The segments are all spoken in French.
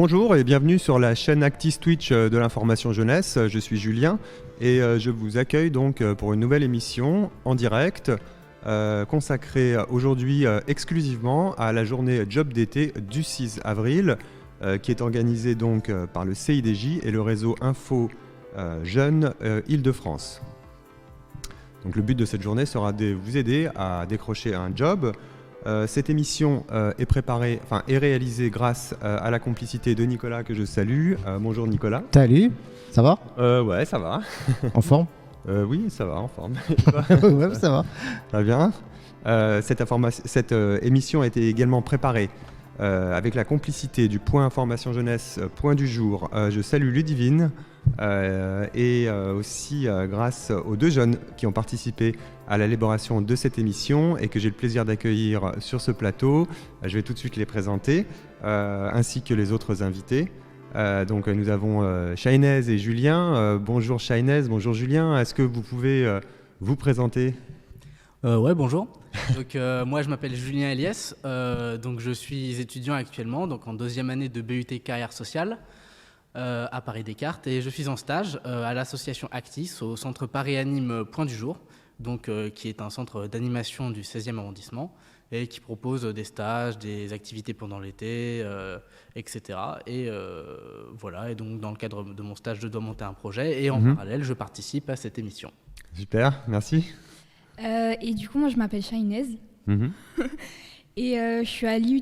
Bonjour et bienvenue sur la chaîne Actis Twitch de l'information jeunesse. Je suis Julien et je vous accueille donc pour une nouvelle émission en direct consacrée aujourd'hui exclusivement à la journée Job d'été du 6 avril qui est organisée donc par le CIDJ et le réseau Info Jeunes Île-de-France. Donc le but de cette journée sera de vous aider à décrocher un job. Cette émission est réalisée grâce à la complicité de Nicolas que je salue. Bonjour Nicolas. Salut, ça va? Ouais, ça va. En forme? Oui, ça va, en forme. Ouais, ça va. Très bien. Cette émission a été également préparée avec la complicité du Point Information Jeunesse, Point du Jour. Je salue Ludivine et aussi grâce aux deux jeunes qui ont participé à l'élaboration de cette émission et que j'ai le plaisir d'accueillir sur ce plateau. Je vais tout de suite les présenter, ainsi que les autres invités. Donc nous avons Shainez et Julien. Bonjour Shainez, bonjour Julien. Est-ce que vous pouvez vous présenter ? Ouais, bonjour. Donc moi je m'appelle Julien Eliès, donc je suis étudiant actuellement donc en deuxième année de BUT carrière sociale à Paris Descartes et je suis en stage à l'association Actis au centre Paris Anime Point du Jour, donc qui est un centre d'animation du 16e arrondissement et qui propose des stages, des activités pendant l'été, etc. Et voilà, et donc dans le cadre de mon stage je dois monter un projet et en parallèle je participe à cette émission. Super, merci. Et du coup, moi, je m'appelle Shainez. Et je suis à l'IUT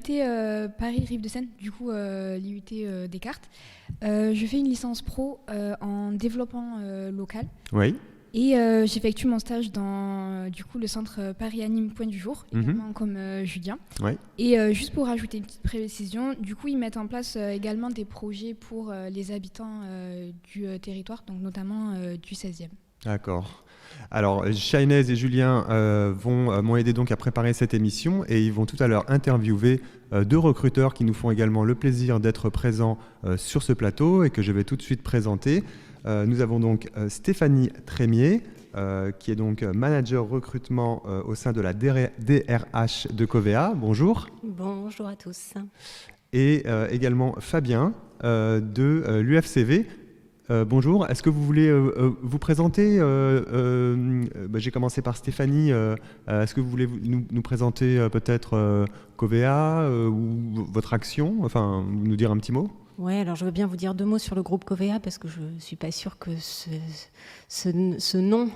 Paris Rive-de-Seine, du coup, l'IUT Descartes. Je fais une licence pro en développement local. Oui. Et j'effectue mon stage dans du coup, le centre Paris Anime Point du Jour, également comme Julien. Oui. Et juste pour rajouter une petite précision, du coup, ils mettent en place également des projets pour les habitants du territoire, donc notamment du 16e. D'accord. Alors, Shainez et Julien m'ont aidé donc à préparer cette émission et ils vont tout à l'heure interviewer deux recruteurs qui nous font également le plaisir d'être présents sur ce plateau et que je vais tout de suite présenter. Nous avons donc Stéphanie Trémier, qui est donc manager recrutement au sein de la DRH de Covea. Bonjour. Bonjour à tous. Et également Fabien de l'UFCV. Bonjour, est-ce que vous voulez vous présenter j'ai commencé par Stéphanie. Est-ce que vous voulez nous présenter peut-être Covea ou votre action, enfin nous dire un petit mot ? Oui, alors je veux bien vous dire deux mots sur le groupe Covea parce que je ne suis pas sûre que ce nom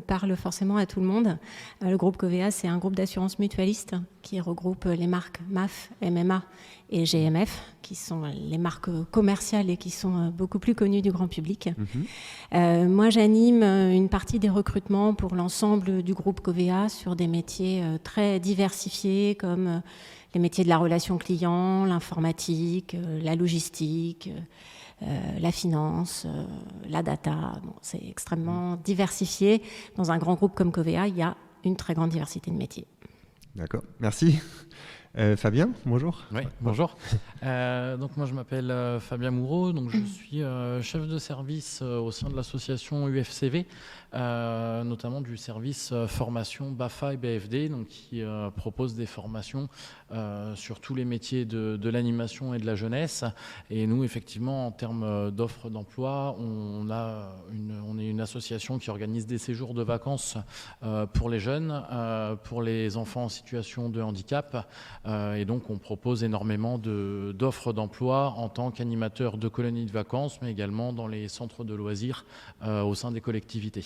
parle forcément à tout le monde. Le groupe Covea, c'est un groupe d'assurance mutualiste qui regroupe les marques MAF, MMA et GMF, qui sont les marques commerciales et qui sont beaucoup plus connues du grand public. Moi, j'anime une partie des recrutements pour l'ensemble du groupe Covea sur des métiers très diversifiés comme les métiers de la relation client, l'informatique, la logistique, la finance, la data. Bon, c'est extrêmement diversifié. Dans un grand groupe comme Covea, il y a une très grande diversité de métiers. D'accord, merci. Fabien, bonjour. Oui, bonjour. Donc moi je m'appelle Fabien Moureau, donc je suis chef de service au sein de l'association UFCV, notamment du service formation BAFA et BFD, donc qui propose des formations sur tous les métiers de l'animation et de la jeunesse. Et nous, effectivement, en termes d'offres d'emploi, on est une association qui organise des séjours de vacances pour les jeunes, pour les enfants en situation de handicap. Et donc, on propose énormément d'offres d'emploi en tant qu'animateur de colonies de vacances, mais également dans les centres de loisirs au sein des collectivités.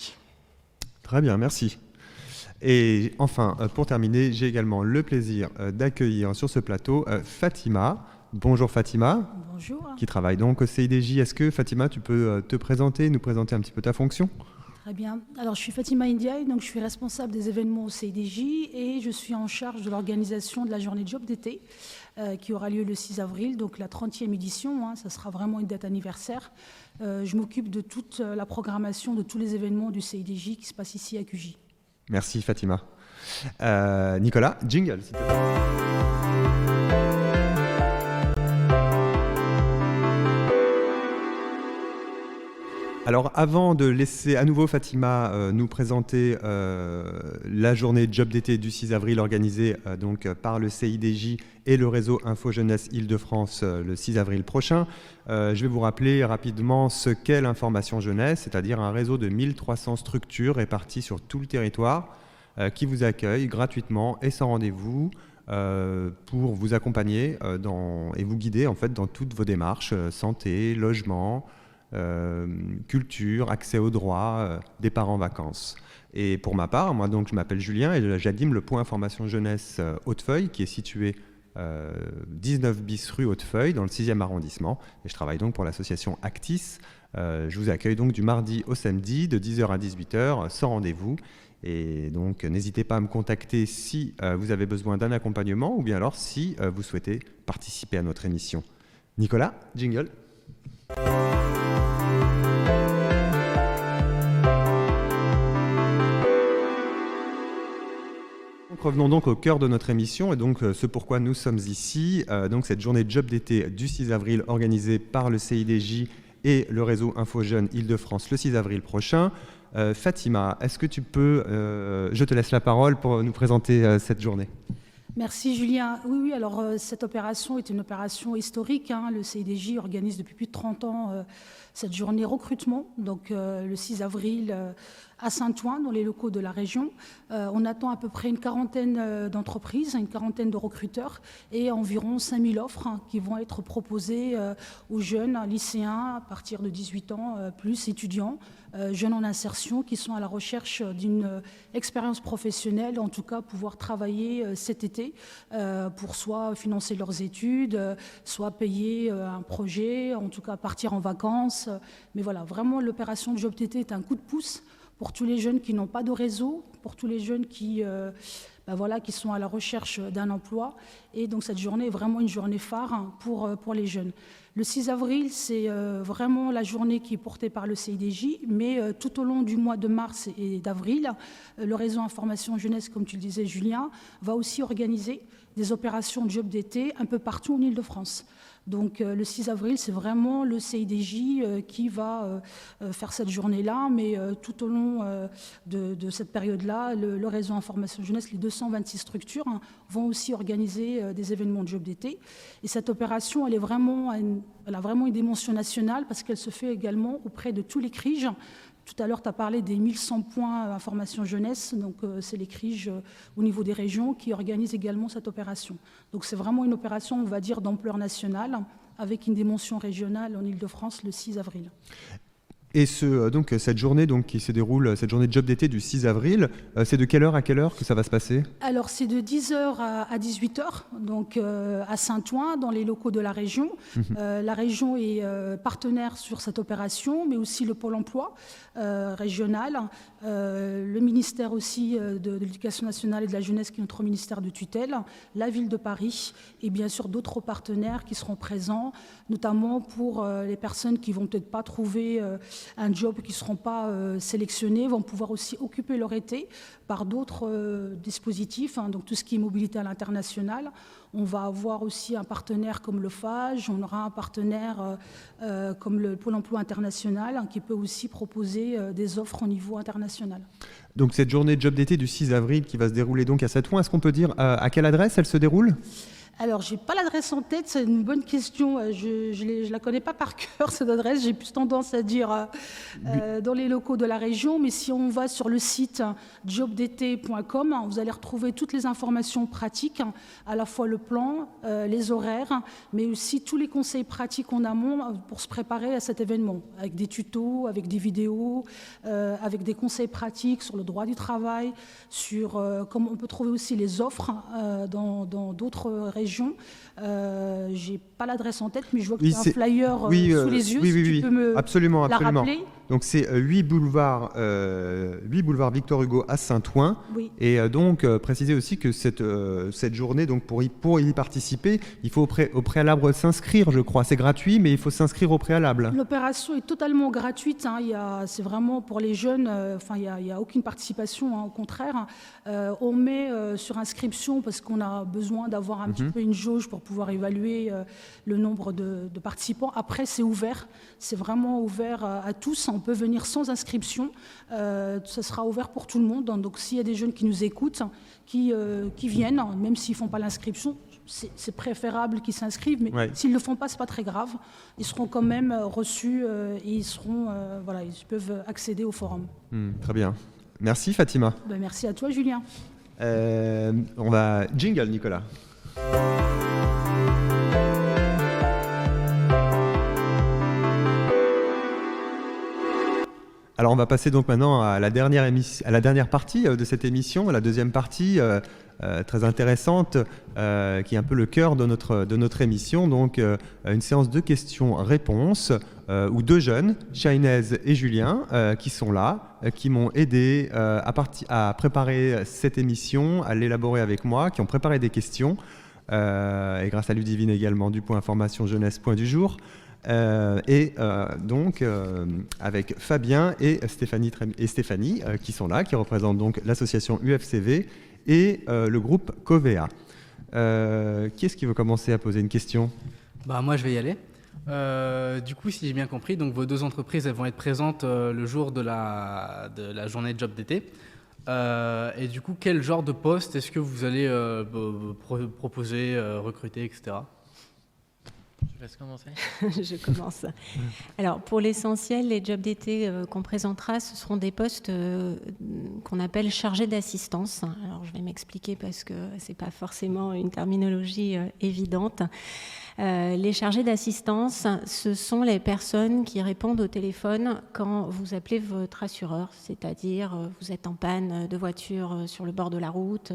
Très bien, merci. Et enfin, pour terminer, j'ai également le plaisir d'accueillir sur ce plateau Fatima. Bonjour Fatima. Bonjour. Qui travaille donc au CIDJ. Est-ce que Fatima, tu peux nous présenter un petit peu ta fonction ? Très bien. Alors, je suis Fatima Ndiaye, donc je suis responsable des événements au CIDJ et je suis en charge de l'organisation de la journée Job d'été qui aura lieu le 6 avril, donc la 30e édition. Ça sera vraiment une date anniversaire. Je m'occupe de toute la programmation de tous les événements du CIDJ qui se passent ici à QJ. Merci Fatima. Nicolas, jingle s'il te plaît. Alors avant de laisser à nouveau Fatima nous présenter la journée Job d'été du 6 avril organisée donc par le CIDJ et le réseau Info Jeunesse Île-de-France le 6 avril prochain, je vais vous rappeler rapidement ce qu'est l'information jeunesse, c'est-à-dire un réseau de 1300 structures réparties sur tout le territoire qui vous accueillent gratuitement et sans rendez-vous pour vous accompagner et vous guider en fait dans toutes vos démarches santé, logement, culture, accès aux droits, départ en vacances. Et pour ma part, moi donc je m'appelle Julien et j'anime le point information jeunesse Hautefeuille qui est situé 19 bis rue Hautefeuille dans le 6e arrondissement et je travaille donc pour l'association Actis. Je vous accueille donc du mardi au samedi de 10h à 18h sans rendez-vous et donc n'hésitez pas à me contacter si vous avez besoin d'un accompagnement ou bien alors si vous souhaitez participer à notre émission. Nicolas, jingle. Revenons donc au cœur de notre émission et donc ce pourquoi nous sommes ici, donc cette journée Job d'été du 6 avril organisée par le CIDJ et le réseau Info Jeunes Île-de-France le 6 avril prochain. Fatima, est-ce que tu peux, je te laisse la parole pour nous présenter cette journée. Merci Julien. Oui, alors cette opération est une opération historique. Le CIDJ organise depuis plus de 30 ans cette journée recrutement, donc le 6 avril à Saint-Ouen, dans les locaux de la région. On attend à peu près une quarantaine d'entreprises, une quarantaine de recruteurs et environ 5000 offres qui vont être proposées aux jeunes lycéens à partir de 18 ans, plus étudiants, jeunes en insertion qui sont à la recherche d'une expérience professionnelle, en tout cas pouvoir travailler cet été pour soit financer leurs études, soit payer un projet, en tout cas partir en vacances. Mais voilà, vraiment l'opération Job d'été est un coup de pouce pour tous les jeunes qui n'ont pas de réseau, pour tous les jeunes qui sont à la recherche d'un emploi. Et donc cette journée est vraiment une journée phare pour les jeunes. Le 6 avril, c'est vraiment la journée qui est portée par le CIDJ, mais tout au long du mois de mars et d'avril, le réseau Information Jeunesse, comme tu le disais Julien, va aussi organiser des opérations Job d'été un peu partout en Île-de-France. Donc le 6 avril, c'est vraiment le CIDJ qui va faire cette journée-là, mais tout au long de cette période-là, le réseau Information Jeunesse, les 226 structures vont aussi organiser des événements de Job d'été. Et cette opération, elle a vraiment une dimension nationale parce qu'elle se fait également auprès de tous les CRIJ. Tout à l'heure, tu as parlé des 1100 points information jeunesse, donc c'est les CRIJ au niveau des régions qui organisent également cette opération. Donc c'est vraiment une opération, on va dire, d'ampleur nationale, avec une dimension régionale en Île-de-France le 6 avril. Et donc cette journée qui se déroule, cette journée de Job d'été du 6 avril, c'est de quelle heure à quelle heure que ça va se passer ? Alors c'est de 10h à 18h, donc à Saint-Ouen, dans les locaux de la région. La région est partenaire sur cette opération, mais aussi le Pôle emploi régional, le ministère aussi de l'Éducation nationale et de la jeunesse, qui est notre ministère de tutelle, la ville de Paris et bien sûr d'autres partenaires qui seront présents, notamment pour les personnes qui vont peut-être pas trouver un job, qui ne seront pas sélectionnés, vont pouvoir aussi occuper leur été par d'autres dispositifs, donc tout ce qui est mobilité à l'international. On va avoir aussi un partenaire comme le FAGE, on aura un partenaire comme le Pôle emploi international qui peut aussi proposer des offres au niveau international. Donc cette journée de Job d'été du 6 avril qui va se dérouler donc à Saint-Ouen, est-ce qu'on peut dire à quelle adresse elle se déroule ? Alors, je n'ai pas l'adresse en tête, c'est une bonne question. Je ne la connais pas par cœur, cette adresse. J'ai plus tendance à dire dans les locaux de la région. Mais si on va sur le site jobdt.com, vous allez retrouver toutes les informations pratiques, à la fois le plan, les horaires, mais aussi tous les conseils pratiques en amont pour se préparer à cet événement, avec des tutos, avec des vidéos, avec des conseils pratiques sur le droit du travail, sur comment on peut trouver aussi les offres dans d'autres régions. J'ai pas l'adresse en tête, mais je vois que tu as un flyer sous les yeux. Si tu peux me absolument. rappeler. Donc c'est 8 boulevard Victor Hugo à Saint-Ouen. Oui. Et donc préciser aussi que cette journée, donc pour y participer, il faut au préalable s'inscrire, je crois. C'est gratuit, mais il faut s'inscrire au préalable. L'opération est totalement gratuite. C'est vraiment pour les jeunes. Il n'y a aucune participation, au contraire. On met sur inscription parce qu'on a besoin d'avoir un petit peu peu une jauge pour pouvoir évaluer le nombre de participants. Après, c'est ouvert, c'est vraiment ouvert à tous. On peut venir sans inscription, ça sera ouvert pour tout le monde. Donc s'il y a des jeunes qui nous écoutent, qui viennent, même s'ils ne font pas l'inscription, c'est préférable qu'ils s'inscrivent, mais s'ils ne le font pas, ce n'est pas très grave. Ils seront quand même reçus et ils peuvent accéder au forum. Très bien. Merci Fatima. Merci à toi Julien. On va jingle Nicolas. Alors on va passer donc maintenant à la dernière partie de cette émission, la deuxième partie très intéressante, qui est un peu le cœur de notre émission, donc une séance de questions-réponses où deux jeunes, Shainez et Julien, qui sont là, qui m'ont aidé à préparer cette émission, à l'élaborer avec moi, qui ont préparé des questions, et grâce à Ludivine également du point information jeunesse point du jour. Donc avec Fabien et Stéphanie qui sont là, qui représentent donc l'association UFCV et le groupe Covea. Qui est-ce qui veut commencer à poser une question ? Moi je vais y aller. Du coup, si j'ai bien compris, donc vos deux entreprises elles vont être présentes le jour de la journée de job d'été. Et du coup, quel genre de poste est-ce que vous allez proposer, recruter, etc. Je laisse commencer. Je commence. Alors, pour l'essentiel, les jobs d'été qu'on présentera, ce seront des postes qu'on appelle chargés d'assistance. Alors, je vais m'expliquer parce que ce n'est pas forcément une terminologie évidente. Les chargés d'assistance, ce sont les personnes qui répondent au téléphone quand vous appelez votre assureur, c'est-à-dire vous êtes en panne de voiture sur le bord de la route,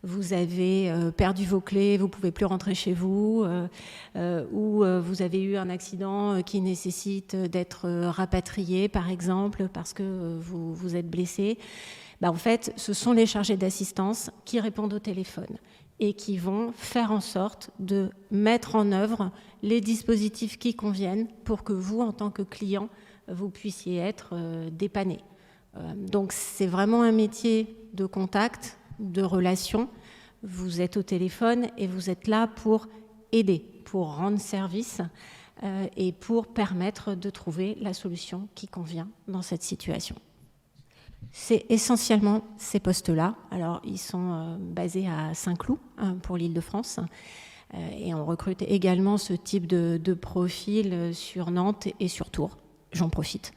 vous avez perdu vos clés, vous ne pouvez plus rentrer chez vous, ou vous avez eu un accident qui nécessite d'être rapatrié, par exemple, parce que vous êtes blessé. En fait, ce sont les chargés d'assistance qui répondent au téléphone et qui vont faire en sorte de mettre en œuvre les dispositifs qui conviennent pour que vous, en tant que client, vous puissiez être dépanné. Donc, c'est vraiment un métier de contact, de relation. Vous êtes au téléphone et vous êtes là pour aider, pour rendre service et pour permettre de trouver la solution qui convient dans cette situation. C'est essentiellement ces postes-là. Alors, ils sont basés à Saint-Cloud pour l'Île-de-France et on recrute également ce type de profil sur Nantes et sur Tours. J'en profite.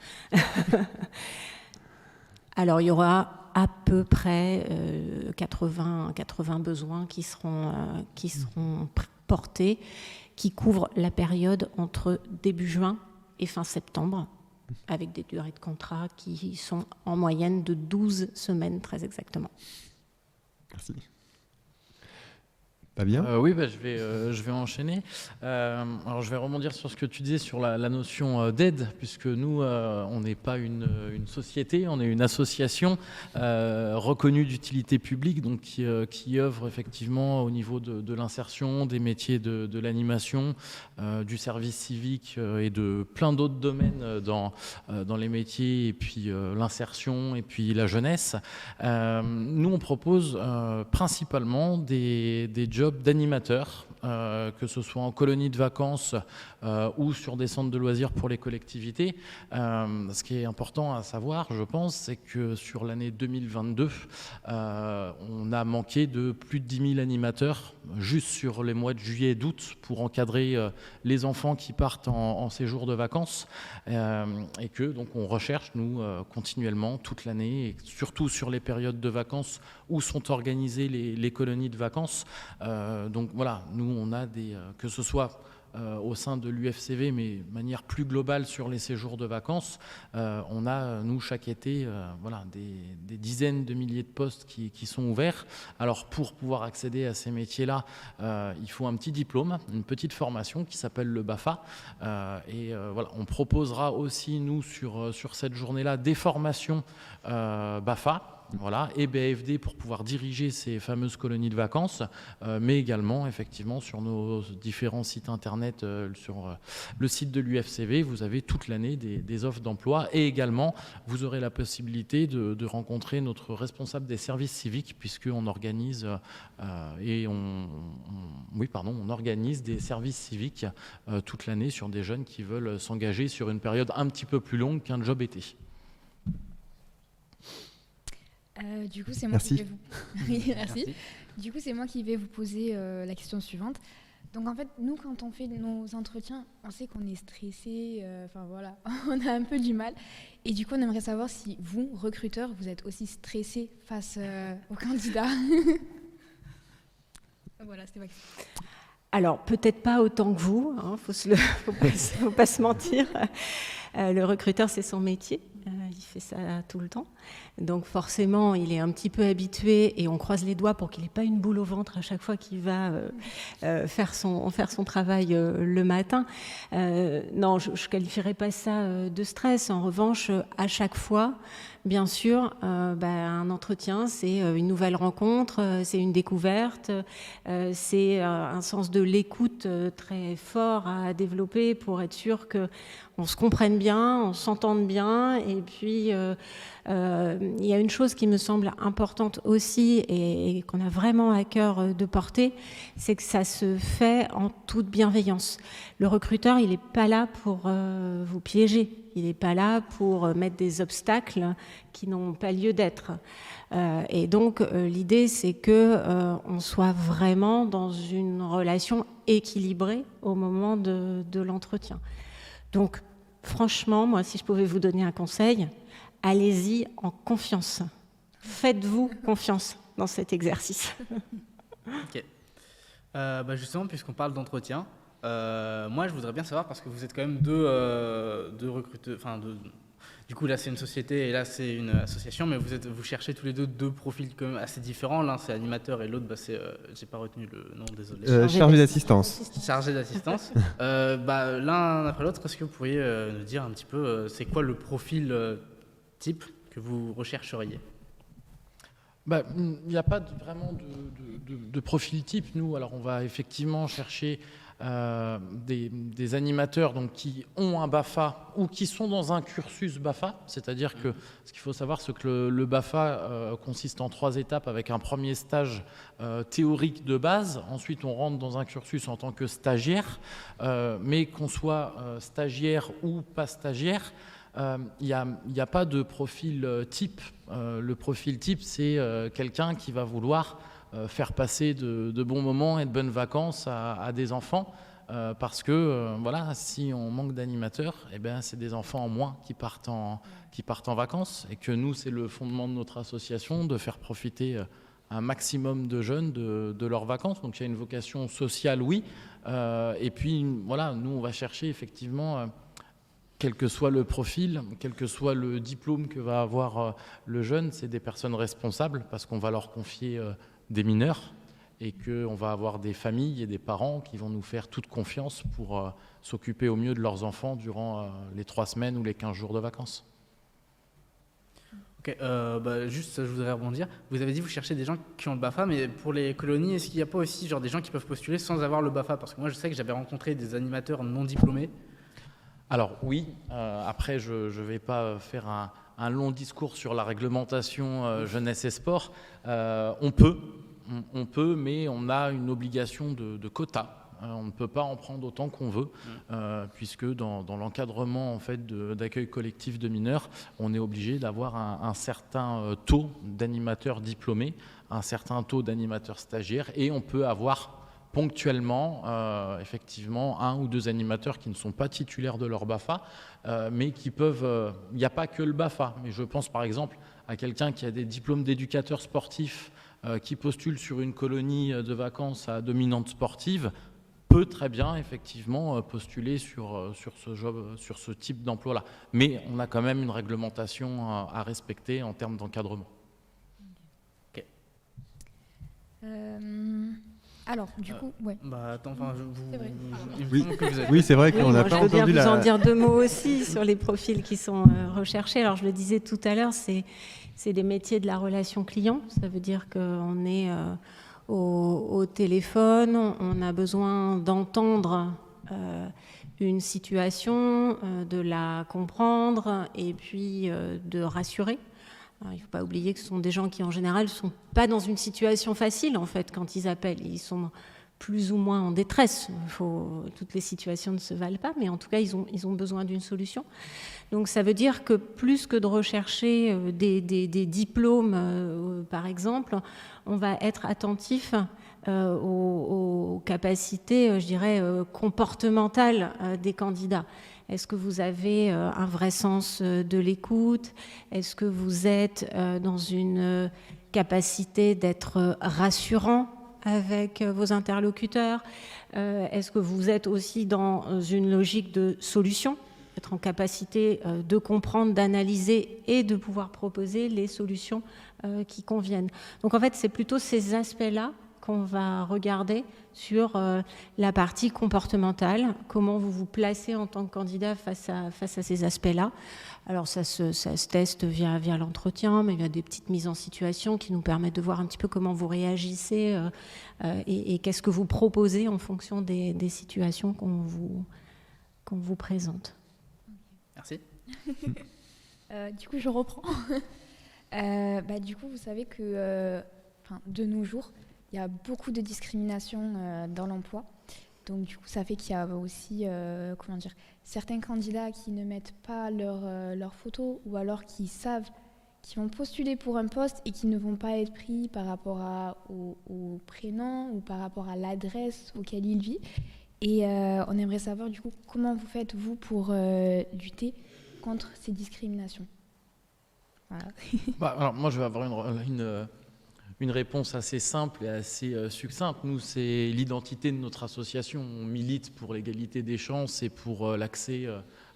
Alors, il y aura à peu près 80 besoins qui seront portés, qui couvrent la période entre début juin et fin septembre, avec des durées de contrat qui sont en moyenne de 12 semaines, très exactement. Merci. Pas bien ? Oui, je vais enchaîner. Alors, je vais rebondir sur ce que tu disais sur la notion d'aide, puisque nous, on n'est pas une société, on est une association reconnue d'utilité publique, donc qui œuvre effectivement au niveau de l'insertion, des métiers de l'animation, du service civique et de plein d'autres domaines dans les métiers, et puis l'insertion, et puis la jeunesse. Nous, on propose principalement des jobs d'animateurs, que ce soit en colonie de vacances ou sur des centres de loisirs pour les collectivités. Ce qui est important à savoir, je pense, c'est que sur l'année 2022, on a manqué de plus de 10 000 animateurs juste sur les mois de juillet et d'août pour encadrer les enfants qui partent en séjour de vacances et que donc on recherche, nous, continuellement, toute l'année, et surtout sur les périodes de vacances où sont organisées les colonies de vacances. Donc voilà, nous on a que ce soit au sein de l'UFCV, mais de manière plus globale sur les séjours de vacances, on a, nous, chaque été, des dizaines de milliers de postes qui sont ouverts. Alors, pour pouvoir accéder à ces métiers-là, il faut un petit diplôme, une petite formation qui s'appelle le BAFA. On proposera aussi, nous, sur cette journée-là, des formations BAFA, voilà, et BAFD pour pouvoir diriger ces fameuses colonies de vacances, mais également effectivement sur nos différents sites internet, sur le site de l'UFCV, vous avez toute l'année des offres d'emploi, et également vous aurez la possibilité de rencontrer notre responsable des services civiques, puisqu'on organise on organise des services civiques toute l'année sur des jeunes qui veulent s'engager sur une période un petit peu plus longue qu'un job été. Du coup, c'est moi qui vais vous... Oui, merci. Du coup, c'est moi qui vais vous poser la question suivante. Donc, en fait, nous, quand on fait nos entretiens, on sait qu'on est stressé. Voilà, on a un peu du mal. Et du coup, on aimerait savoir si vous, recruteurs, vous êtes aussi stressé face aux candidats. Voilà, c'était ma question. Alors, peut-être pas autant que vous, hein, faut pas se mentir. Le recruteur, c'est son métier. Il fait ça tout le temps. Donc forcément, il est un petit peu habitué et on croise les doigts pour qu'il n'ait pas une boule au ventre à chaque fois qu'il va faire son travail le matin. Non, je ne qualifierais pas ça de stress. En revanche, à chaque fois, bien sûr, un entretien, c'est une nouvelle rencontre, c'est une découverte, c'est un sens de l'écoute très fort à développer pour être sûr qu'on se comprenne bien, on s'entende bien. Et puis, il y a une chose qui me semble importante aussi et qu'on a vraiment à cœur de porter, c'est que ça se fait en toute bienveillance. Le recruteur, il n'est pas là pour vous piéger. Il n'est pas là pour mettre des obstacles qui n'ont pas lieu d'être. Et donc, l'idée, c'est qu'on soit vraiment dans une relation équilibrée au moment de l'entretien. Donc, franchement, moi, si je pouvais vous donner un conseil, allez-y en confiance. Faites-vous confiance dans cet exercice. Ok. Justement, puisqu'on parle d'entretien, moi, je voudrais bien savoir, parce que vous êtes quand même deux recruteurs, du coup, là, c'est une société et là, c'est une association, mais vous cherchez tous les deux profils quand même assez différents. L'un, c'est animateur et l'autre, j'ai pas retenu le nom, désolé. Chargé d'assistance. Chargé d'assistance. L'un après l'autre, est-ce que vous pourriez nous dire un petit peu, c'est quoi le profil type que vous rechercheriez ? Il n'y a pas vraiment de profil type. Nous, alors, on va effectivement chercher des animateurs donc, qui ont un BAFA ou qui sont dans un cursus BAFA, c'est-à-dire que ce qu'il faut savoir, c'est que le BAFA consiste en 3 étapes avec un premier stage théorique de base, ensuite on rentre dans un cursus en tant que stagiaire, mais qu'on soit stagiaire ou pas stagiaire, il n'y a pas de profil type. Le profil type, c'est quelqu'un qui va vouloir faire passer de bons moments et de bonnes vacances à des enfants, parce que si on manque d'animateurs, c'est des enfants en moins qui partent en vacances, et que nous, c'est le fondement de notre association de faire profiter un maximum de jeunes de leurs vacances. Donc il y a une vocation sociale, oui, et puis nous, on va chercher effectivement, quel que soit le profil, quel que soit le diplôme que va avoir le jeune, c'est des personnes responsables, parce qu'on va leur confier des mineurs, et qu'on va avoir des familles et des parents qui vont nous faire toute confiance pour s'occuper au mieux de leurs enfants durant les 3 semaines ou les 15 jours de vacances. Ok, juste, je voudrais rebondir. Vous avez dit que vous cherchez des gens qui ont le BAFA, mais pour les colonies, est-ce qu'il n'y a pas aussi des gens qui peuvent postuler sans avoir le BAFA ? Parce que moi, je sais que j'avais rencontré des animateurs non diplômés. Alors oui, après je ne vais pas faire un long discours sur la réglementation jeunesse et sport. On peut, mais on a une obligation de quota. On ne peut pas en prendre autant qu'on veut, puisque dans l'encadrement en fait, d'accueil collectif de mineurs, on est obligé d'avoir un certain taux d'animateurs diplômés, un certain taux d'animateurs stagiaires, et on peut avoir ponctuellement, effectivement, 1 ou 2 animateurs qui ne sont pas titulaires de leur BAFA, mais qui peuvent... Il n'y a pas que le BAFA, mais je pense par exemple à quelqu'un qui a des diplômes d'éducateur sportif, qui postule sur une colonie de vacances à dominante sportive, peut très bien, effectivement, postuler sur ce type d'emploi-là. Mais on a quand même une réglementation à respecter en termes d'encadrement. Ok. Alors, du coup, ouais. Attends, enfin, c'est vrai. Oui, c'est vrai qu'on n'a pas entendu Je veux bien vous en dire 2 mots aussi sur les profils qui sont recherchés. Alors, je le disais tout à l'heure, c'est des métiers de la relation client. Ça veut dire qu'on est au téléphone, on a besoin d'entendre une situation, de la comprendre et puis de rassurer. Alors, il ne faut pas oublier que ce sont des gens qui, en général, ne sont pas dans une situation facile, en fait, quand ils appellent. Ils sont plus ou moins en détresse. Toutes les situations ne se valent pas, mais en tout cas, ils ont besoin d'une solution. Donc, ça veut dire que plus que de rechercher des diplômes, par exemple, on va être attentif aux capacités, je dirais, comportementales des candidats. Est-ce que vous avez un vrai sens de l'écoute? Est-ce que vous êtes dans une capacité d'être rassurant avec vos interlocuteurs? Est-ce que vous êtes aussi dans une logique de solution? Être en capacité de comprendre, d'analyser et de pouvoir proposer les solutions qui conviennent. Donc en fait, c'est plutôt ces aspects-là qu'on va regarder sur la partie comportementale, comment vous vous placez en tant que candidat face à ces aspects-là. Alors ça se teste via l'entretien, mais il y a des petites mises en situation qui nous permettent de voir un petit peu comment vous réagissez et qu'est-ce que vous proposez en fonction des situations qu'on vous présente. Merci. Du coup, je reprends. Du coup, vous savez que de nos jours, il y a beaucoup de discrimination dans l'emploi. Donc, du coup, ça fait qu'il y a aussi certains candidats qui ne mettent pas leur photo ou alors qui savent qu'ils vont postuler pour un poste et qui ne vont pas être pris par rapport au prénom ou par rapport à l'adresse auquel ils vivent. Et on aimerait savoir, du coup, comment vous faites, vous, pour lutter contre ces discriminations. Voilà. Alors, moi, je vais avoir une réponse assez simple et assez succincte. Nous, c'est l'identité de notre association. On milite pour l'égalité des chances et pour l'accès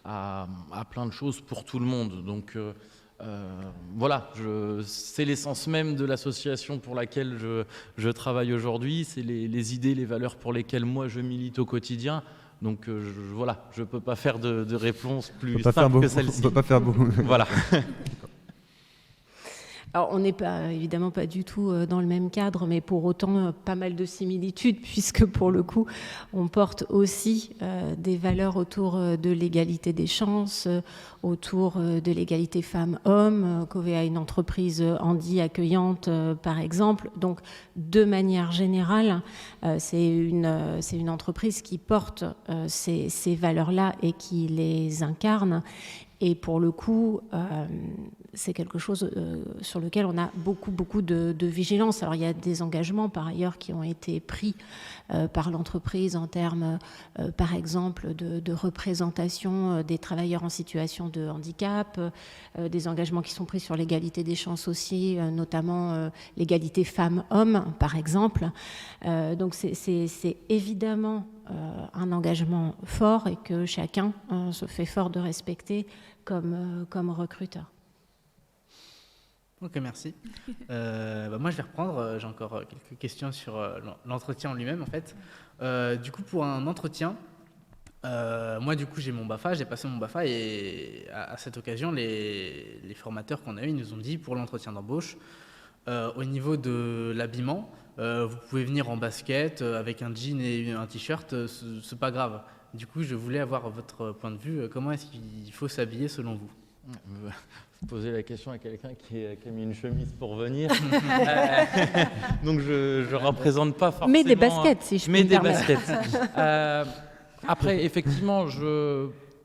à plein de choses pour tout le monde. Donc voilà, c'est l'essence même de l'association pour laquelle je travaille aujourd'hui. C'est les idées, les valeurs pour lesquelles moi je milite au quotidien. Donc voilà, je ne peux pas faire de réponse plus simple que celle-ci. On ne peut pas faire beaucoup. Voilà. Alors, on n'est évidemment pas du tout dans le même cadre, mais pour autant, pas mal de similitudes, puisque pour le coup, on porte aussi des valeurs autour de l'égalité des chances, autour de l'égalité femmes-hommes. Covea est une entreprise handi accueillante, par exemple. Donc, de manière générale, c'est une entreprise qui porte ces valeurs-là et qui les incarne. Et pour le coup, c'est quelque chose sur lequel on a beaucoup de vigilance. Alors il y a des engagements par ailleurs qui ont été pris par l'entreprise en termes, par exemple, de représentation des travailleurs en situation de handicap, des engagements qui sont pris sur l'égalité des chances aussi, notamment l'égalité femmes-hommes, par exemple. Donc c'est évidemment un engagement fort et que chacun se fait fort de respecter comme recruteur. Ok, merci. Moi, je vais reprendre. J'ai encore quelques questions sur l'entretien en lui-même, en fait. Du coup, pour un entretien, moi, du coup, j'ai mon BAFA, j'ai passé mon BAFA et à cette occasion, les formateurs qu'on a eu, ils nous ont dit pour l'entretien d'embauche, au niveau de l'habillement, vous pouvez venir en basket avec un jean et un t-shirt, c'est pas grave. Du coup, je voulais avoir votre point de vue. Comment est-ce qu'il faut s'habiller selon vous ? Vous posez la question à quelqu'un qui a mis une chemise pour venir. Donc, je ne représente pas forcément... Mais des baskets, si je peux me permettre. Mais des baskets. Après, effectivement,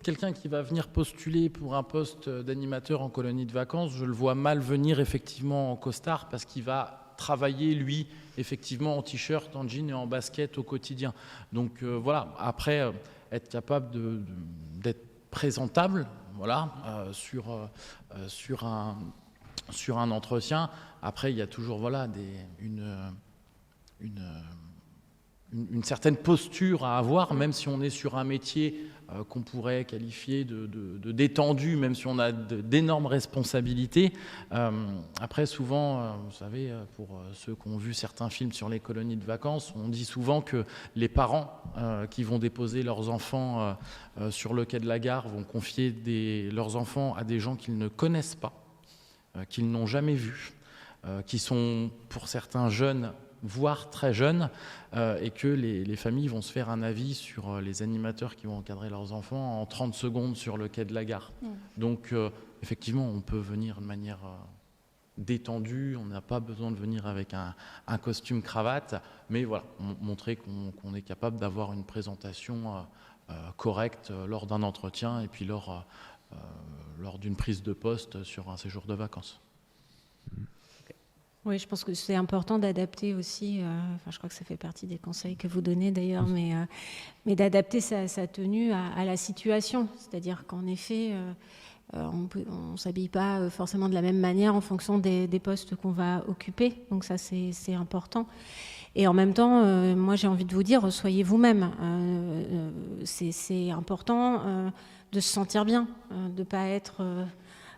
quelqu'un qui va venir postuler pour un poste d'animateur en colonie de vacances, je le vois mal venir effectivement en costard parce qu'il va travailler, lui, effectivement en t-shirt, en jean et en basket au quotidien. Donc voilà, après, être capable d'être présentable, voilà, sur un entretien. Après, il y a toujours voilà, une une certaine posture à avoir, même si on est sur un métier qu'on pourrait qualifier de détendu, même si on a d'énormes responsabilités. Après, souvent, vous savez, pour ceux qui ont vu certains films sur les colonies de vacances, on dit souvent que les parents qui vont déposer leurs enfants sur le quai de la gare vont confier leurs enfants à des gens qu'ils ne connaissent pas, qu'ils n'ont jamais vus, qui sont pour certains jeunes, voire très jeunes, et que les familles vont se faire un avis sur les animateurs qui vont encadrer leurs enfants en 30 secondes sur le quai de la gare. Donc, effectivement, on peut venir de manière détendue, on n'a pas besoin de venir avec un costume cravate, mais voilà, montrer qu'on est capable d'avoir une présentation correcte lors d'un entretien et puis lors d'une prise de poste sur un séjour de vacances. Oui, je pense que c'est important d'adapter aussi, je crois que ça fait partie des conseils que vous donnez d'ailleurs, mais d'adapter sa tenue à la situation. C'est-à-dire qu'en effet, on ne s'habille pas forcément de la même manière en fonction des postes qu'on va occuper. Donc ça, c'est important. Et en même temps, moi j'ai envie de vous dire, soyez vous-même. C'est important de se sentir bien, de ne pas être...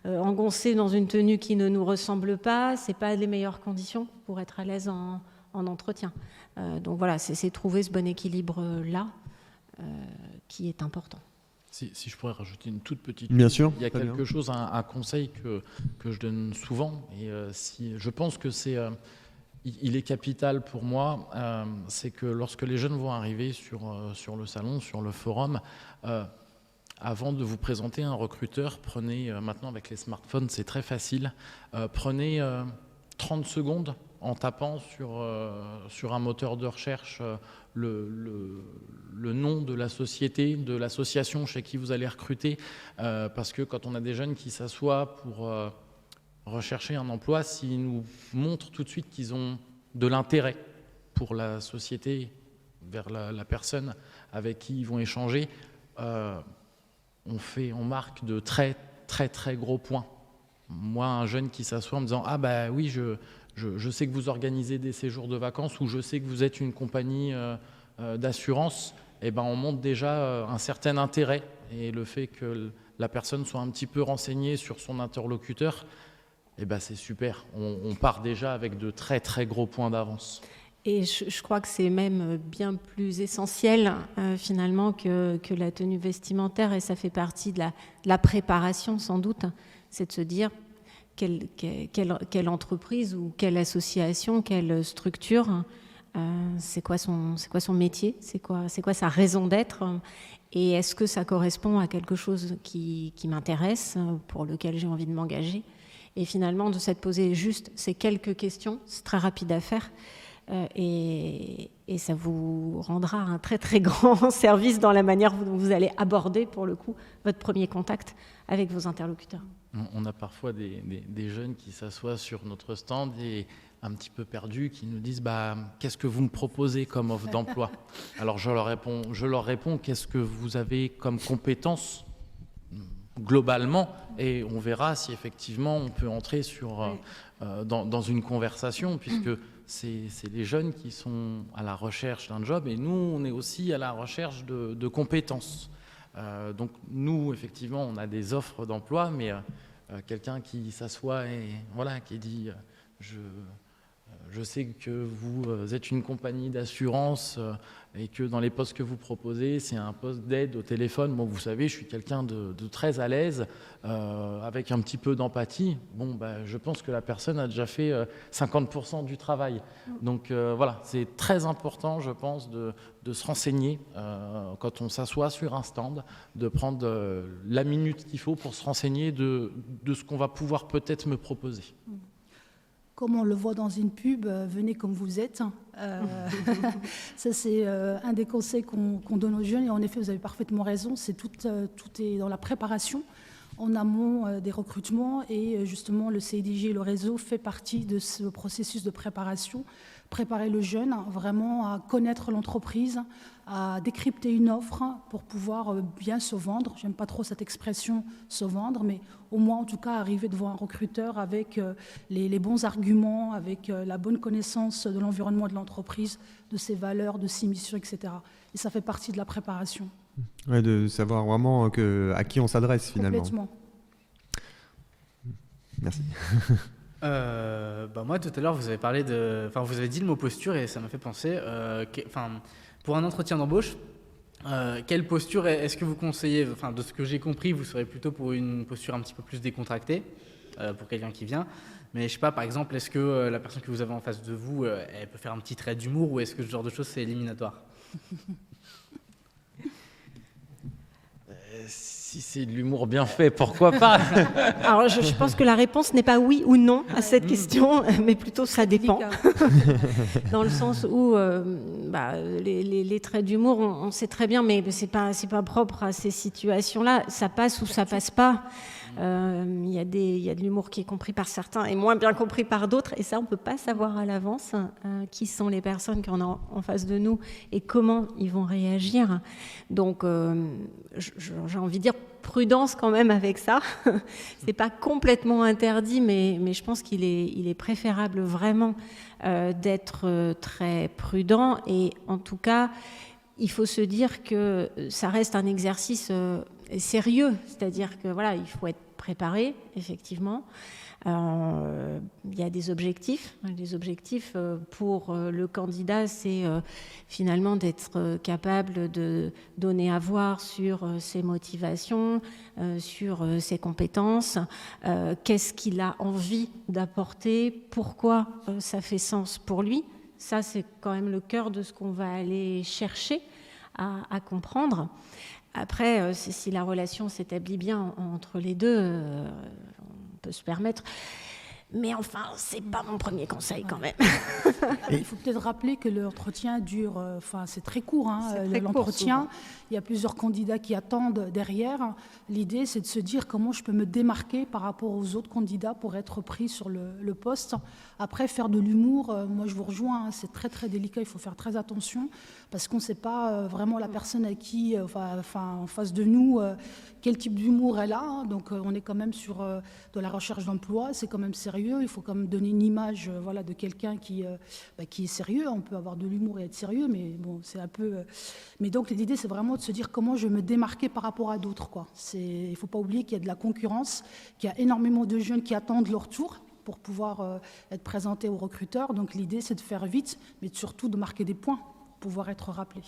engoncé dans une tenue qui ne nous ressemble pas, c'est pas les meilleures conditions pour être à l'aise en entretien. Donc voilà, c'est trouver ce bon équilibre-là qui est important. Si je pourrais rajouter une toute petite Bien chose, sûr, il y a quelque chose, un conseil que je donne souvent, et je pense que il est capital pour moi, c'est que lorsque les jeunes vont arriver sur le salon, sur le forum, avant de vous présenter un recruteur, prenez, maintenant avec les smartphones, c'est très facile, prenez 30 secondes en tapant sur un moteur de recherche le nom de la société, de l'association chez qui vous allez recruter, parce que quand on a des jeunes qui s'assoient pour rechercher un emploi, s'ils nous montrent tout de suite qu'ils ont de l'intérêt pour la société, vers la personne avec qui ils vont échanger, on marque de très très très gros points. Moi, un jeune qui s'assoit en me disant « Ah bah oui, je sais que vous organisez des séjours de vacances ou je sais que vous êtes une compagnie d'assurance », eh ben, on montre déjà un certain intérêt, et le fait que la personne soit un petit peu renseignée sur son interlocuteur, eh ben, c'est super. On part déjà avec de très très gros points d'avance. Et je crois que c'est même bien plus essentiel finalement que la tenue vestimentaire, et ça fait partie de la préparation sans doute, c'est de se dire quelle entreprise ou quelle association, quelle structure, c'est quoi son métier, c'est quoi sa raison d'être, et est-ce que ça correspond à quelque chose qui m'intéresse, pour lequel j'ai envie de m'engager. Et finalement, de s'être posé juste ces quelques questions, c'est très rapide à faire. Et ça vous rendra un très très grand service dans la manière dont vous allez aborder pour le coup votre premier contact avec vos interlocuteurs. On a parfois des jeunes qui s'assoient sur notre stand et un petit peu perdus, qui nous disent qu'est-ce que vous me proposez comme offre d'emploi? Alors je leur réponds qu'est-ce que vous avez comme compétences globalement, et on verra si effectivement on peut entrer dans une conversation, puisque c'est les jeunes qui sont à la recherche d'un job, et nous, on est aussi à la recherche de compétences. Donc nous, effectivement, on a des offres d'emploi, mais quelqu'un qui s'assoit et qui dit je sais que vous êtes une compagnie d'assurance et que dans les postes que vous proposez, c'est un poste d'aide au téléphone. Bon, vous savez, je suis quelqu'un de très à l'aise, avec un petit peu d'empathie. Bon, je pense que la personne a déjà fait 50% du travail. Donc c'est très important, je pense, de se renseigner quand on s'assoit sur un stand, de prendre la minute qu'il faut pour se renseigner de ce qu'on va pouvoir peut-être me proposer. Comme on le voit dans une pub, venez comme vous êtes. Ça, c'est un des conseils qu'on donne aux jeunes. Et en effet, vous avez parfaitement raison, tout est dans la préparation, en amont des recrutements. Et justement, le CIDJ et le réseau fait partie de ce processus de préparation préparer le jeune vraiment à connaître l'entreprise, à décrypter une offre pour pouvoir bien se vendre. J'aime pas trop cette expression se vendre, mais au moins en tout cas arriver devant un recruteur avec les bons arguments, avec la bonne connaissance de l'environnement de l'entreprise, de ses valeurs, de ses missions, etc. Et ça fait partie de la préparation. Ouais, de savoir vraiment à qui on s'adresse finalement. Complètement. Merci. Moi, tout à l'heure, vous avez dit le mot posture et ça m'a fait penser. Pour un entretien d'embauche, quelle posture est-ce que vous conseillez? De ce que j'ai compris, vous serez plutôt pour une posture un petit peu plus décontractée pour quelqu'un qui vient. Mais je sais pas, par exemple, est-ce que la personne que vous avez en face de vous, elle peut faire un petit trait d'humour ou est-ce que ce genre de choses c'est éliminatoire? Si c'est de l'humour bien fait, pourquoi pas? Alors, je pense que la réponse n'est pas oui ou non à cette question, mais plutôt ça dépend. Dans le sens où les traits d'humour, on sait très bien, mais c'est pas propre à ces situations-là. Ça passe ou ça passe pas. Il y a de l'humour qui est compris par certains et moins bien compris par d'autres. Et ça, on ne peut pas savoir à l'avance qui sont les personnes qu'on a en face de nous et comment ils vont réagir. Donc, j'ai envie de dire prudence quand même avec ça. C'est pas complètement interdit, mais je pense qu'il est préférable vraiment d'être très prudent. Et en tout cas, il faut se dire que ça reste un exercice sérieux. C'est-à-dire que voilà, il faut être préparé, effectivement. Il y a des objectifs. Les objectifs pour le candidat, c'est finalement d'être capable de donner à voir sur ses motivations, sur ses compétences, qu'est-ce qu'il a envie d'apporter, pourquoi ça fait sens pour lui. Ça, c'est quand même le cœur de ce qu'on va aller chercher à comprendre. Après, si la relation s'établit bien entre les deux, on peut se permettre. Mais enfin, c'est pas mon premier conseil quand même. Il faut peut-être rappeler que l'entretien dure, c'est très court. L'entretien, il y a plusieurs candidats qui attendent derrière. L'idée, c'est de se dire comment je peux me démarquer par rapport aux autres candidats pour être pris sur le poste. Après, faire de l'humour, moi je vous rejoins, c'est très très délicat, il faut faire très attention parce qu'on ne sait pas vraiment la personne à qui, en face de nous, quel type d'humour elle a. Donc on est quand même sur de la recherche d'emploi, c'est quand même sérieux, il faut quand même donner une image de quelqu'un qui est sérieux. On peut avoir de l'humour et être sérieux, mais bon, c'est un peu... Mais donc l'idée, c'est vraiment de se dire comment je me démarquer par rapport à d'autres, quoi. Il ne faut pas oublier qu'il y a de la concurrence, qu'il y a énormément de jeunes qui attendent leur tour pour pouvoir être présentés aux recruteurs. Donc l'idée, c'est de faire vite, mais surtout de marquer des points pour pouvoir être rappelé.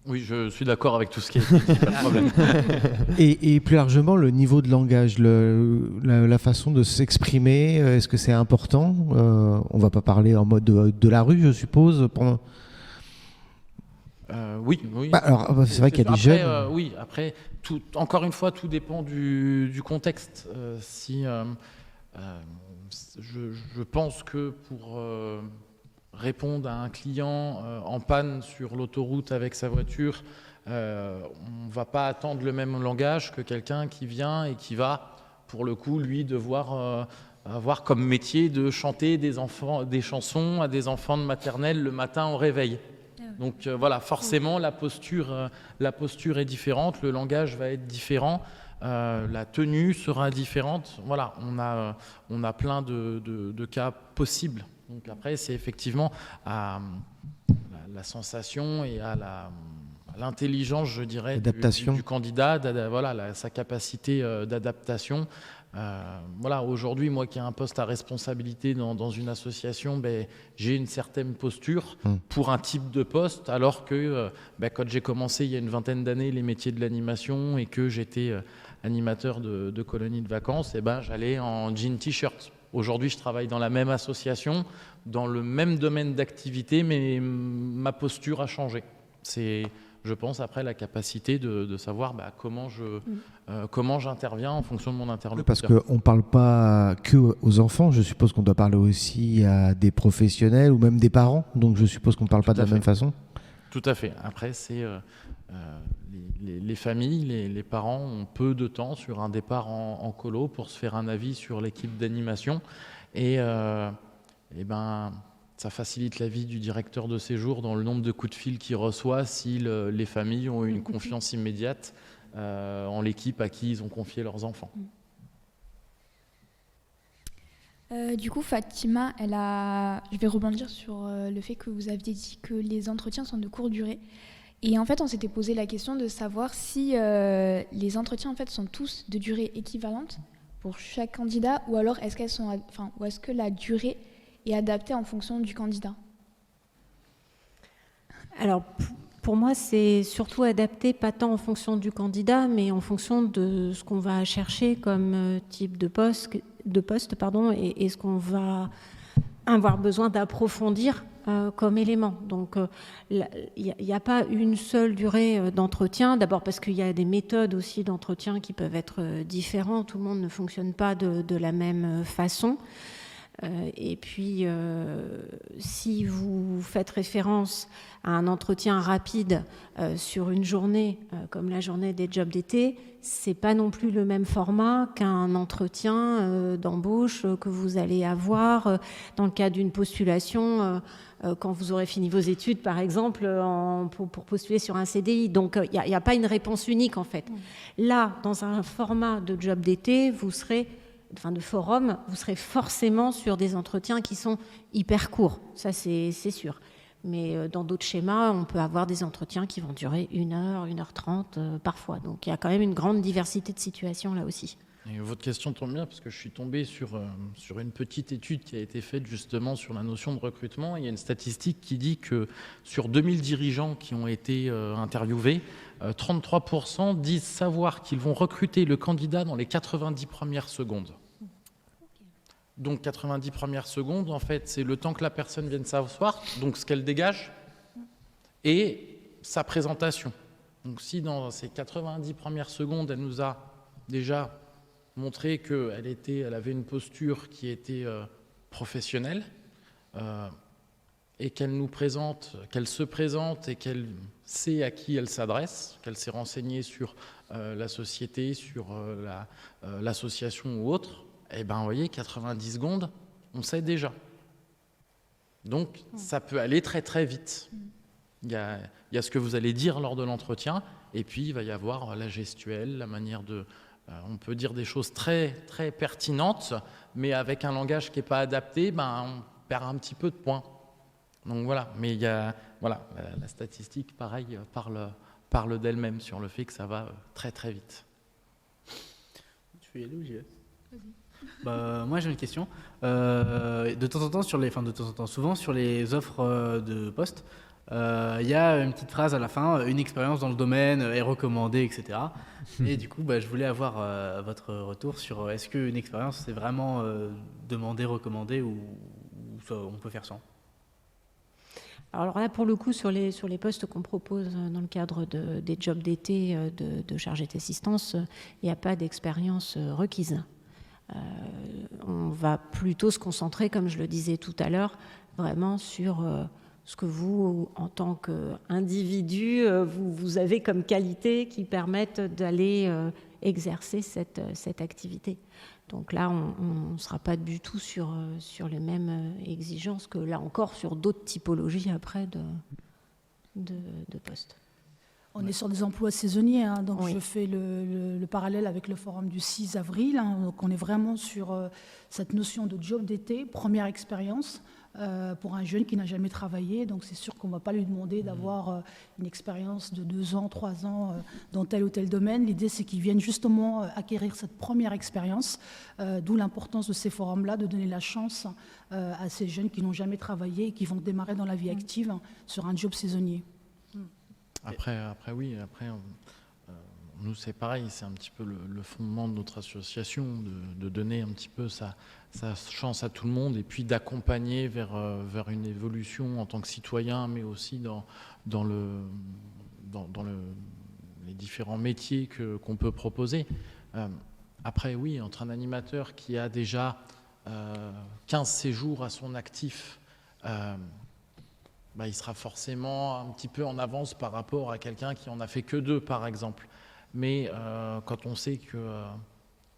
Oui, je suis d'accord avec tout ce qui est dit, pas de problème. Et plus largement, le niveau de langage, la façon de s'exprimer, est-ce que c'est important? On ne va pas parler en mode de la rue, je suppose, pendant... Oui. Alors, c'est vrai qu'il y a des jeunes. Oui, après, encore une fois, tout dépend du contexte. Je pense que pour répondre à un client en panne sur l'autoroute avec sa voiture, on ne va pas attendre le même langage que quelqu'un qui vient et qui va, pour le coup, lui, devoir avoir comme métier de chanter des chansons à des enfants de maternelle le matin au réveil. Donc voilà, forcément, la posture est différente, le langage va être différent, la tenue sera différente. Voilà, on a plein de cas possibles. Donc après, c'est effectivement à la sensation et à l'intelligence, je dirais, du candidat, sa capacité d'adaptation. Aujourd'hui, moi qui ai un poste à responsabilité dans une association, j'ai une certaine posture pour un type de poste, alors que quand j'ai commencé il y a une vingtaine d'années les métiers de l'animation et que j'étais animateur de colonies de vacances, j'allais en jean t-shirt. Aujourd'hui, je travaille dans la même association, dans le même domaine d'activité, mais ma posture a changé. C'est, je pense, après la capacité de savoir comment j'interviens en fonction de mon interlocuteur. Parce qu'on ne parle pas que aux enfants, je suppose qu'on doit parler aussi à des professionnels ou même des parents, donc je suppose qu'on ne parle pas de la même façon. Tout à fait. Après, c'est les familles, les parents ont peu de temps sur un départ en colo pour se faire un avis sur l'équipe d'animation. Et ça facilite la vie du directeur de séjour dans le nombre de coups de fil qu'il reçoit si les familles ont une confiance immédiate en l'équipe à qui ils ont confié leurs enfants. Du coup, Fatima, je vais rebondir sur le fait que vous aviez dit que les entretiens sont de courte durée. Et en fait, on s'était posé la question de savoir si les entretiens en fait, sont tous de durée équivalente pour chaque candidat, ou alors est-ce que la durée est adaptée en fonction du candidat? Alors, pour moi, c'est surtout adapté, pas tant en fonction du candidat, mais en fonction de ce qu'on va chercher comme type de poste, et ce qu'on va avoir besoin d'approfondir comme élément. Donc, il n'y a pas une seule durée d'entretien. D'abord parce qu'il y a des méthodes aussi d'entretien qui peuvent être différentes. Tout le monde ne fonctionne pas de la même façon. Et puis, si vous faites référence à un entretien rapide sur une journée, comme la journée des jobs d'été, c'est pas non plus le même format qu'un entretien d'embauche que vous allez avoir dans le cadre d'une postulation quand vous aurez fini vos études, par exemple, pour postuler sur un CDI. Donc, il n'y a pas une réponse unique, en fait. Là, dans un format de job d'été, de forum, vous serez forcément sur des entretiens qui sont hyper courts. Ça, c'est sûr. Mais dans d'autres schémas, on peut avoir des entretiens qui vont durer 1 heure, 1h30 parfois. Donc, il y a quand même une grande diversité de situations là aussi. Et votre question tombe bien parce que je suis tombé sur une petite étude qui a été faite justement sur la notion de recrutement. Il y a une statistique qui dit que sur 2000 dirigeants qui ont été interviewés, 33% disent savoir qu'ils vont recruter le candidat dans les 90 premières secondes. Donc 90 premières secondes, en fait, c'est le temps que la personne vienne s'asseoir, donc ce qu'elle dégage, et sa présentation. Donc si dans ces 90 premières secondes, elle nous a déjà montré qu'elle avait une posture qui était professionnelle, et qu'elle se présente et qu'elle sait à qui elle s'adresse, qu'elle s'est renseignée sur la société, sur l'association ou autre, et vous voyez, 90 secondes, on sait déjà. Donc, ça peut aller très très vite. Il y a ce que vous allez dire lors de l'entretien, et puis il va y avoir la gestuelle, la manière de... on peut dire des choses très, très pertinentes, mais avec un langage qui n'est pas adapté, on perd un petit peu de points. Donc voilà, mais il y a, la statistique, pareil, parle d'elle-même sur le fait que ça va très très vite. Tu veux y aller ou j'y vais? Vas-y. Moi j'ai une question. De temps en temps, souvent sur les offres de poste, il y a une petite phrase à la fin, une expérience dans le domaine est recommandée, etc. Et du coup, je voulais avoir votre retour sur est-ce qu'une expérience c'est vraiment demandé, recommandé, ou on peut faire sans? Alors là, pour le coup, sur les postes qu'on propose dans le cadre des jobs d'été de chargé d'assistance, il n'y a pas d'expérience requise. On va plutôt se concentrer, comme je le disais tout à l'heure, vraiment sur ce que vous, en tant qu'individu, vous avez comme qualité qui permettent d'aller exercer cette activité. Donc là, on ne sera pas du tout sur les mêmes exigences que là encore sur d'autres typologies après de postes. On est sur des emplois saisonniers, donc oui. Je fais le parallèle avec le forum du 6 avril. Donc on est vraiment sur cette notion de job d'été, première expérience pour un jeune qui n'a jamais travaillé. Donc c'est sûr qu'on ne va pas lui demander d'avoir une expérience de 2 ans, 3 ans dans tel ou tel domaine. L'idée c'est qu'ils viennent justement acquérir cette première expérience, d'où l'importance de ces forums-là, de donner la chance à ces jeunes qui n'ont jamais travaillé et qui vont démarrer dans la vie active sur un job saisonnier. Après, nous c'est pareil, c'est un petit peu le fondement de notre association, de donner un petit peu sa chance à tout le monde et puis d'accompagner vers une évolution en tant que citoyen, mais aussi dans les différents métiers qu'on peut proposer. Après, oui, entre un animateur qui a déjà 15 séjours à son actif, il sera forcément un petit peu en avance par rapport à quelqu'un qui en a fait que 2, par exemple. Mais quand on sait que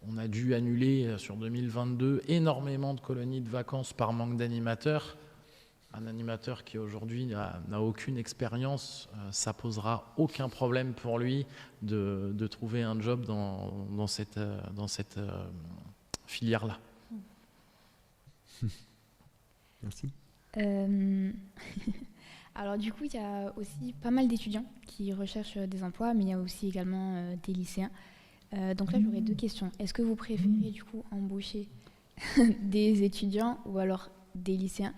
On a dû annuler sur 2022 énormément de colonies de vacances par manque d'animateurs. Un animateur qui aujourd'hui n'a aucune expérience, ça posera aucun problème pour lui de trouver un job dans cette filière-là. Merci. Alors du coup, il y a aussi pas mal d'étudiants qui recherchent des emplois, mais il y a aussi également des lycéens. Donc là, j'aurais deux questions. Est-ce que vous préférez du coup embaucher des étudiants ou alors des lycéens?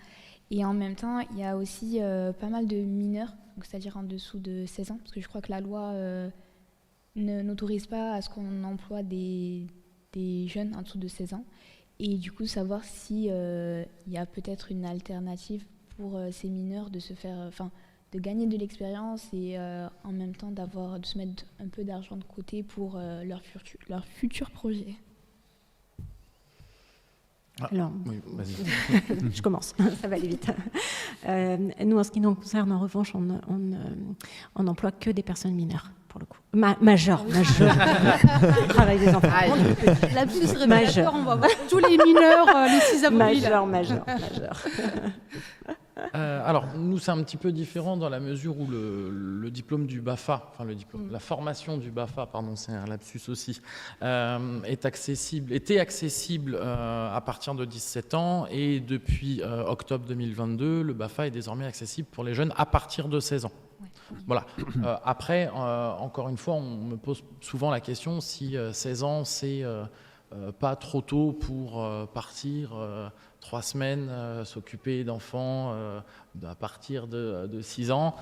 Et en même temps, il y a aussi pas mal de mineurs, c'est-à-dire en dessous de 16 ans, parce que je crois que la loi n'autorise pas à ce qu'on emploie des jeunes en dessous de 16 ans. Et du coup, savoir si il y a peut-être une alternative pour ces mineurs de se faire, de gagner de l'expérience et en même temps de se mettre un peu d'argent de côté pour leur futur projet. Alors, oui, vas-y. je commence, ça va aller vite. Nous, en ce qui nous concerne, en revanche, on n'emploie que des personnes mineures, pour le coup. Majeures. Travail des enfants. Lapsus révélateur, on va voir tous les mineurs le 6 avril. Majeurs. Alors, nous, c'est un petit peu différent dans la mesure où le diplôme du BAFA, la formation du BAFA, pardon, c'est un lapsus aussi, était accessible à partir de 17 ans et depuis octobre 2022, le BAFA est désormais accessible pour les jeunes à partir de 16 ans. Ouais. Voilà. Après, encore une fois, on me pose souvent la question si 16 ans, c'est pas trop tôt pour partir 3 semaines, s'occuper d'enfants à partir de 6 ans.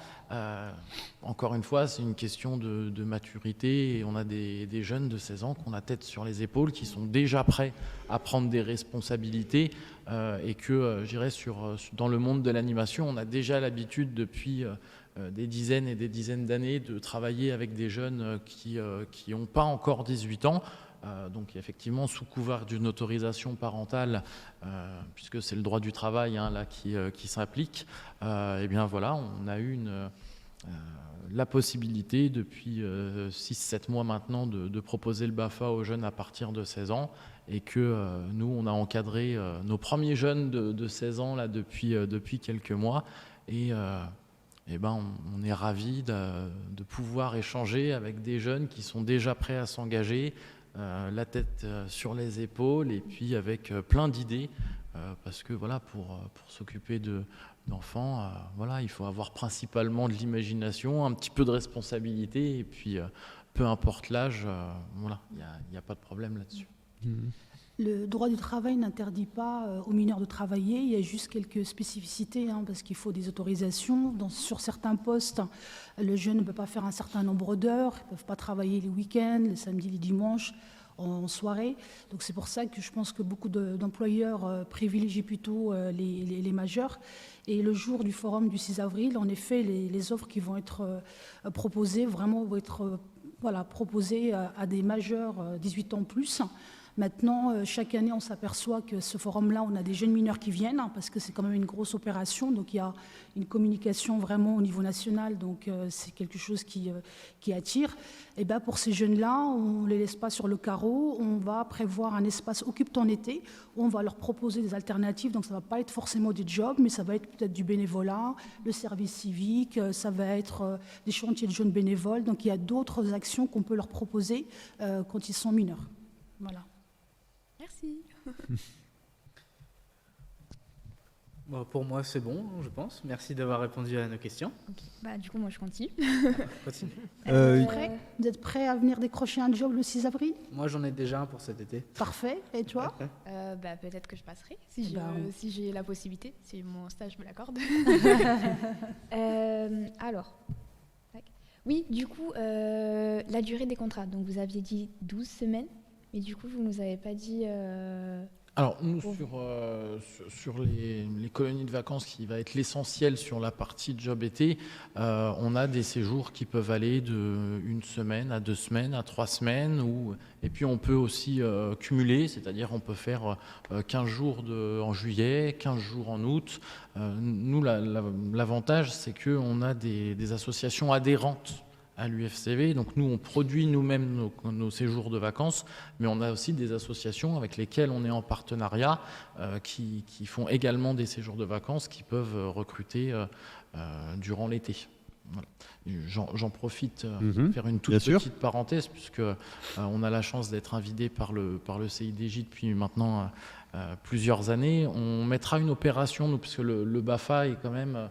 Encore une fois, c'est une question de maturité et on a des jeunes de 16 ans qu'on a tête sur les épaules, qui sont déjà prêts à prendre des responsabilités et que, je dirais, dans le monde de l'animation, on a déjà l'habitude depuis des dizaines et des dizaines d'années de travailler avec des jeunes qui n'ont pas encore 18 ans. Donc effectivement, sous couvert d'une autorisation parentale, puisque c'est le droit du travail là, qui s'applique, et bien voilà, on a eu la possibilité depuis 6-7 mois maintenant de proposer le BAFA aux jeunes à partir de 16 ans et que nous, on a encadré nos premiers jeunes de 16 ans là, depuis quelques mois et on est ravis de pouvoir échanger avec des jeunes qui sont déjà prêts à s'engager, la tête sur les épaules et puis avec plein d'idées parce que voilà, pour s'occuper d'enfants, voilà, il faut avoir principalement de l'imagination, un petit peu de responsabilité et puis peu importe l'âge, voilà, il n'y a pas de problème là-dessus. Le droit du travail n'interdit pas aux mineurs de travailler, il y a juste quelques spécificités, parce qu'il faut des autorisations. Sur certains postes, le jeune ne peut pas faire un certain nombre d'heures, ils ne peuvent pas travailler les week-ends, les samedis, les dimanches, en soirée. Donc c'est pour ça que je pense que beaucoup d'employeurs privilégient plutôt les majeurs. Et le jour du forum du 6 avril, en effet, les offres qui vont être proposées vont être proposées à des majeurs 18 ans plus. Maintenant, chaque année, on s'aperçoit que ce forum-là, on a des jeunes mineurs qui viennent, parce que c'est quand même une grosse opération. Donc, il y a une communication vraiment au niveau national. Donc, c'est quelque chose qui attire. Et bien, pour ces jeunes-là, on ne les laisse pas sur le carreau. On va prévoir un espace occupe-temps été où on va leur proposer des alternatives. Donc, ça ne va pas être forcément des jobs, mais ça va être peut-être du bénévolat, le service civique, ça va être des chantiers de jeunes bénévoles. Donc, il y a d'autres actions qu'on peut leur proposer quand ils sont mineurs. Voilà. Merci. Bon, pour moi, c'est bon, je pense. Merci d'avoir répondu à nos questions. Okay. Du coup, moi, je continue. Continue. Vous êtes prêts à venir décrocher un job le 6 avril? Moi, j'en ai déjà un pour cet été. Parfait. Et toi? Peut-être que je passerai, si j'ai la possibilité, si mon stage me l'accorde. Alors, oui, du coup, la durée des contrats. Donc, vous aviez dit 12 semaines. Mais du coup, vous ne nous avez pas dit... Alors, nous, sur les colonies de vacances, qui va être l'essentiel sur la partie job été, on a des séjours qui peuvent aller de 1 semaine à 2 semaines, à 3 semaines. Et puis, on peut aussi cumuler, c'est-à-dire on peut faire 15 jours en juillet, 15 jours en août. Nous, l'avantage, c'est qu'on a des associations adhérentes à l'UFCV. Donc nous, on produit nous-mêmes nos séjours de vacances, mais on a aussi des associations avec lesquelles on est en partenariat qui font également des séjours de vacances, qui peuvent recruter durant l'été. Voilà. J'en profite pour faire une toute petite parenthèse, puisque on a la chance d'être invité par le CIDJ depuis maintenant plusieurs années. On mettra une opération, nous, puisque le BAFA est quand même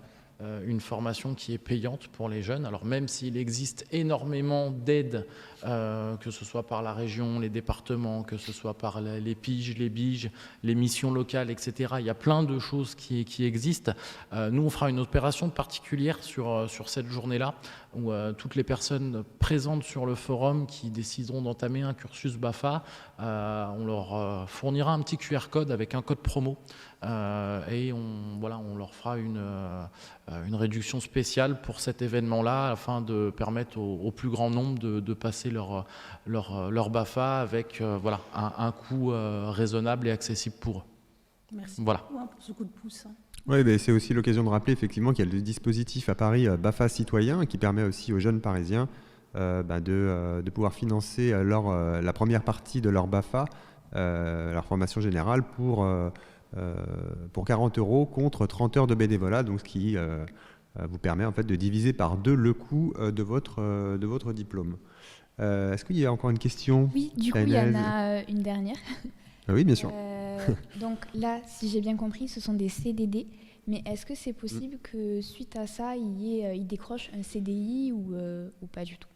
une formation qui est payante pour les jeunes. Alors même s'il existe énormément d'aides, que ce soit par la région, les départements, que ce soit par les piges, les biges, les missions locales, etc. Il y a plein de choses qui existent. Nous, on fera une opération particulière sur cette journée-là, où toutes les personnes présentes sur le forum qui décideront d'entamer un cursus BAFA, on leur fournira un petit QR code avec un code promo. Et on leur fera une réduction spéciale pour cet événement-là, afin de permettre au plus grand nombre de passer leur BAFA avec un coût raisonnable et accessible pour eux. Merci beaucoup pour ce coup de pouce. Oui, c'est aussi l'occasion de rappeler effectivement qu'il y a le dispositif à Paris BAFA citoyen qui permet aussi aux jeunes Parisiens de pouvoir financer la première partie de leur BAFA, leur formation générale, pour 40 € contre 30 heures de bénévolat, donc ce qui vous permet en fait de diviser par 2 le coût de votre diplôme. Est-ce qu'il y a encore une question? Oui, du coup, il y en a une dernière. Oui, bien sûr. Donc là, si j'ai bien compris, ce sont des CDD, mais est-ce que c'est possible que suite à ça, il décroche un CDI ou pas du tout?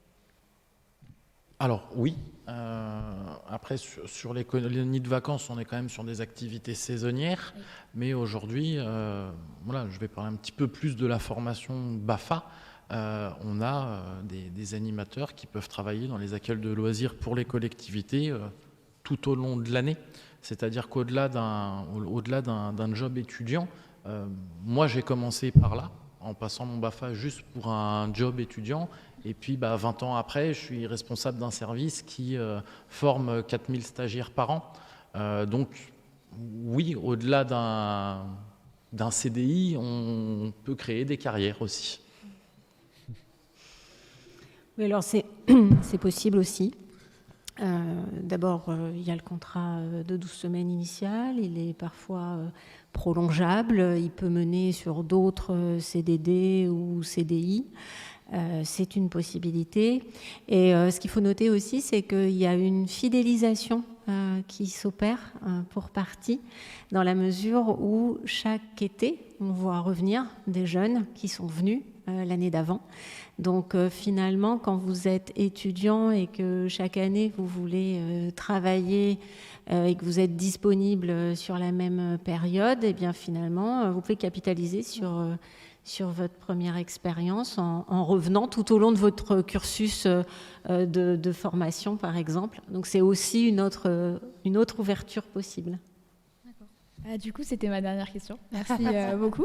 Alors oui, après sur les colonies de vacances, on est quand même sur des activités saisonnières, mais aujourd'hui, je vais parler un petit peu plus de la formation BAFA. On a des animateurs qui peuvent travailler dans les accueils de loisirs pour les collectivités tout au long de l'année. C'est-à-dire qu'au-delà d'un job étudiant, moi j'ai commencé par là, en passant mon BAFA juste pour un job étudiant. Et puis 20 ans après, je suis responsable d'un service qui forme 4000 stagiaires par an. Donc oui, au-delà d'un CDI, on peut créer des carrières aussi. Oui, alors c'est possible aussi. D'abord, il y a le contrat de 12 semaines initial, il est parfois prolongeable, il peut mener sur d'autres CDD ou CDI. C'est une possibilité. Et ce qu'il faut noter aussi, c'est qu'il y a une fidélisation qui s'opère pour partie, dans la mesure où chaque été, on voit revenir des jeunes qui sont venus l'année d'avant. Donc finalement, quand vous êtes étudiant et que chaque année vous voulez travailler et que vous êtes disponible sur la même période, et bien finalement, vous pouvez capitaliser sur votre première expérience en revenant tout au long de votre cursus de formation, par exemple. Donc c'est aussi une autre ouverture possible. Du coup, c'était ma dernière question. Merci beaucoup.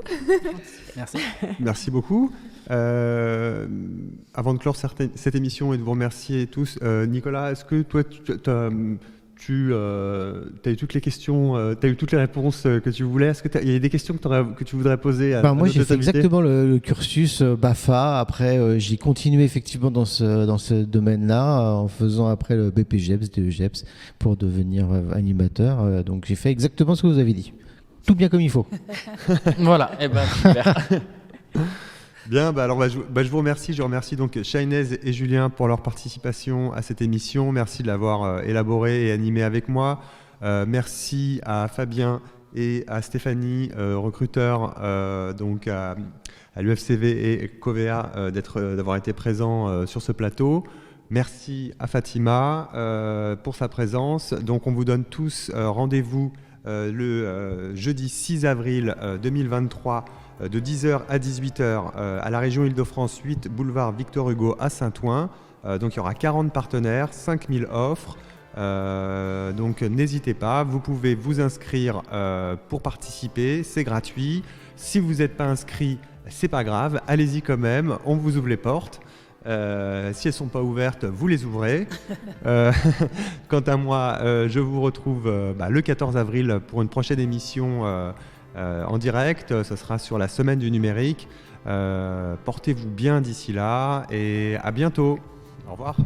Merci. Merci beaucoup. Avant de clore cette émission et de vous remercier tous, Nicolas, est-ce que toi, tu as eu toutes les questions, tu as eu toutes les réponses que tu voulais? Est-ce qu'il y a des questions que tu voudrais poser à moi, j'ai fait exactement le cursus BAFA. Après, j'ai continué effectivement dans ce domaine-là en faisant après le BPGEPS, DEGEPS pour devenir animateur. Donc, j'ai fait exactement ce que vous avez dit. Tout bien comme il faut. Voilà, super. Bien, alors je vous remercie. Je remercie donc Shainez et Julien pour leur participation à cette émission. Merci de l'avoir élaborée et animée avec moi. Merci à Fabien et à Stéphanie, recruteurs donc à l'UFCV et Covea, d'avoir été présents sur ce plateau. Merci à Fatima pour sa présence. Donc on vous donne tous rendez-vous le jeudi 6 avril 2023 de 10h à 18h à la région Île-de-France 8, boulevard Victor Hugo à Saint-Ouen. Donc il y aura 40 partenaires, 5000 offres. Donc n'hésitez pas, vous pouvez vous inscrire pour participer, c'est gratuit. Si vous n'êtes pas inscrit, c'est pas grave, allez-y quand même, on vous ouvre les portes. Si elles ne sont pas ouvertes, vous les ouvrez. Quant à moi, je vous retrouve le 14 avril pour une prochaine émission en direct. Ce sera sur la semaine du numérique. Portez-vous bien d'ici là et à bientôt. Au revoir.